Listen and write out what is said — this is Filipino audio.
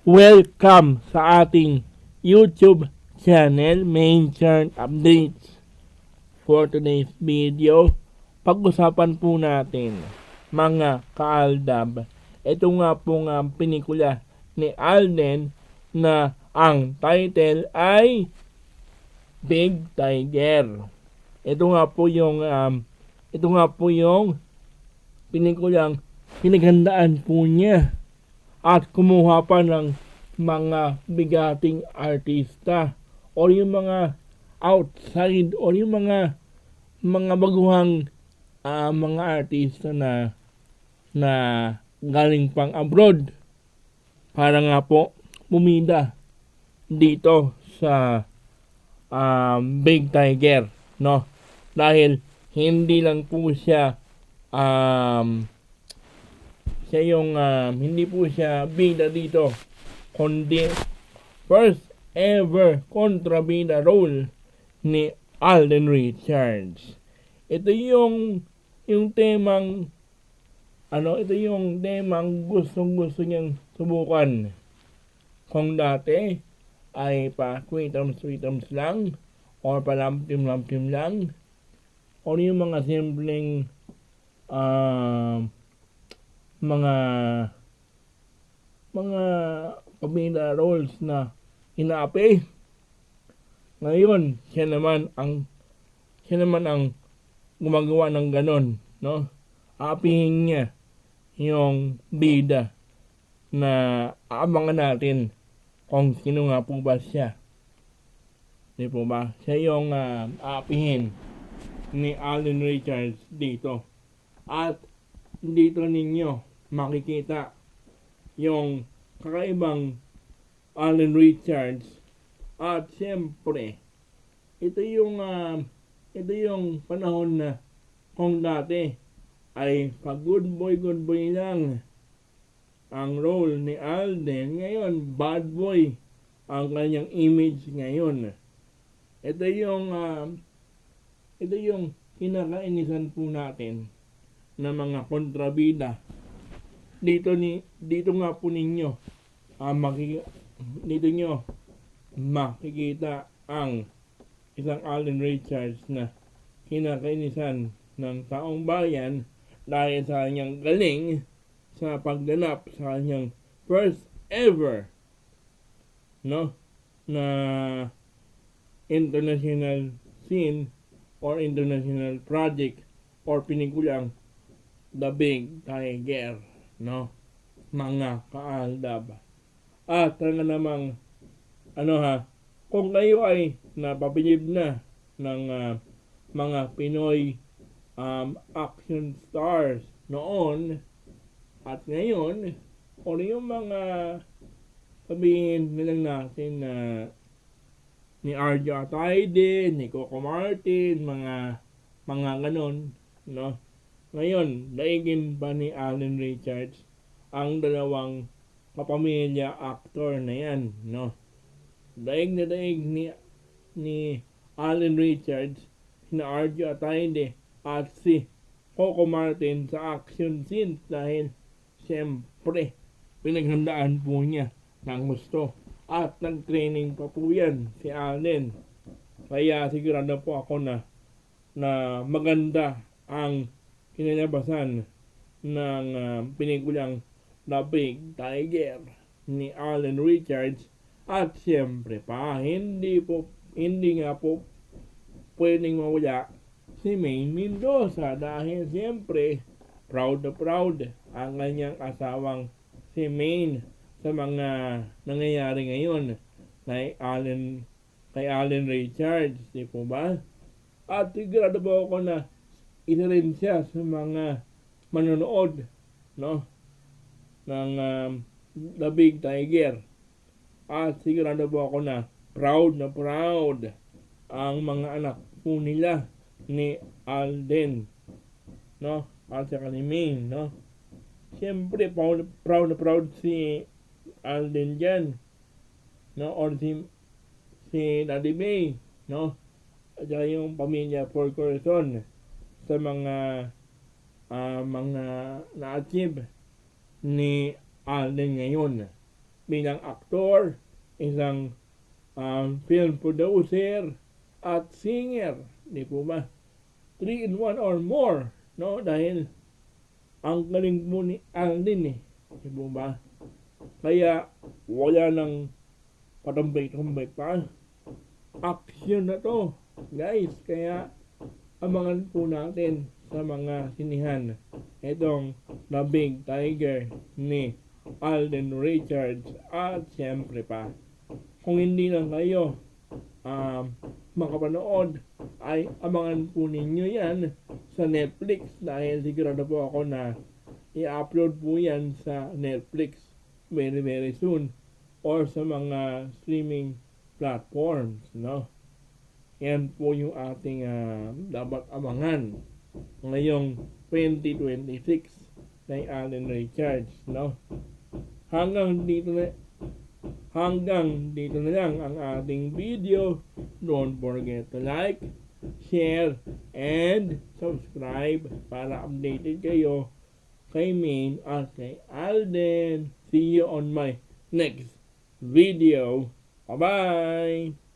Welcome sa ating YouTube channel, Main Churn Updates. For today's video, pag-usapan po natin, mga kaaldab, ito nga pong pelikula ni Alden na ang title ay Big Tiger. Ito nga po yung pelikulang pinaghandaan po niya at kumuha pa ng mga bigating artista o yung mga outside o yung mga baguhang mga artista na galing pang abroad para nga po bumida dito sa Big Tiger, no? Dahil hindi lang po siya hindi po siya bida dito, kundi first ever kontrabida role ni Alden Richards. Ito yung temang gustong-gusto niyang subukan. Kung dati ay pa sweetums lang or pa lamtim lang o yung mga simpleng mga pamilya roles na inaapi. Ngayon, siya naman ang gumagawa ng ganon, no? Aapihin niya yung bida na aabangan natin kung sino nga po ba siya. Di po ba? Siya yung aapihin ni Alden Richards dito. At dito ninyo makikita yung kakaibang Alden Richards. At siyempre, ito yung panahon na kung dati ay pag good boy lang ang role ni Alden, ngayon bad boy ang kanyang image ngayon. Ito yung kinakainisan po natin na mga kontrabida. Dito nga po ninyo makikita ang isang Alden Richards na kinakainisan ng taong bayan dahil sa kanyang galing sa pagganap sa kanyang first ever na international scene or international project or pinikulang The Big Tiger, no? Mga kaaldab. At talaga namang kung kayo ay napapilip na ng mga Pinoy action stars noon at ngayon, o yung mga sabihin nilang natin na ni Arjo Atayde, ni Coco Martin, mga ganon, no? Ngayon, daigin pa ni Alden Richards ang dalawang kapamilya actor na yan, no? Daig na daig ni Alden Richards, si Arjo Atayde at si Coco Martin sa action scenes dahil siyempre pinaghandaan po niya ng gusto at nag-training pa po yan si Alden. Kaya sigurado po ako na maganda ang kinalabasan ng pelikulang The Big Tiger ni Alden Richards. At siyempre pa, hindi nga po pwedeng mawala si Maine Mendoza dahil siyempre proud na proud ang kanyang asawang si Maine sa mga nangyayari ngayon kay Alden Richards, di po ba? At sigurado po ako na isa rin siya sa mga manonood, no, ng The Big Tiger. At sigurado po ako na proud ang mga anak po nila ni Alden, no, at saka ni Maine, no. Siyempre proud si Alden dyan, no, or si Daddy May, no, at saka yung pamilya Paul Corazon sa mga na-achieve ni Alden ngayon. bilang aktor, isang film producer, at singer. Di po ba? 3 in 1 or more. No? Dahil ang galing mo ni Alden eh. Di po ba? Kaya wala nang patambay-tambay pa. Action na to, guys. Kaya abangan po natin sa mga sinihan itong The Big Tiger ni Alden Richards. At siyempre pa, kung hindi lang kayo makapanood, ay abangan po ninyo yan sa Netflix dahil sigurado po ako na i-upload po yan sa Netflix very very soon or sa mga streaming platforms, no? Yan po yung ating dapat abangan ngayong 2026 ng Alden Richards, no? Hanggang dito na lang ang ating video. Don't forget to like, share, and subscribe para updated kayo kay Maine at kay Alden. See you on my next video. Bye-bye!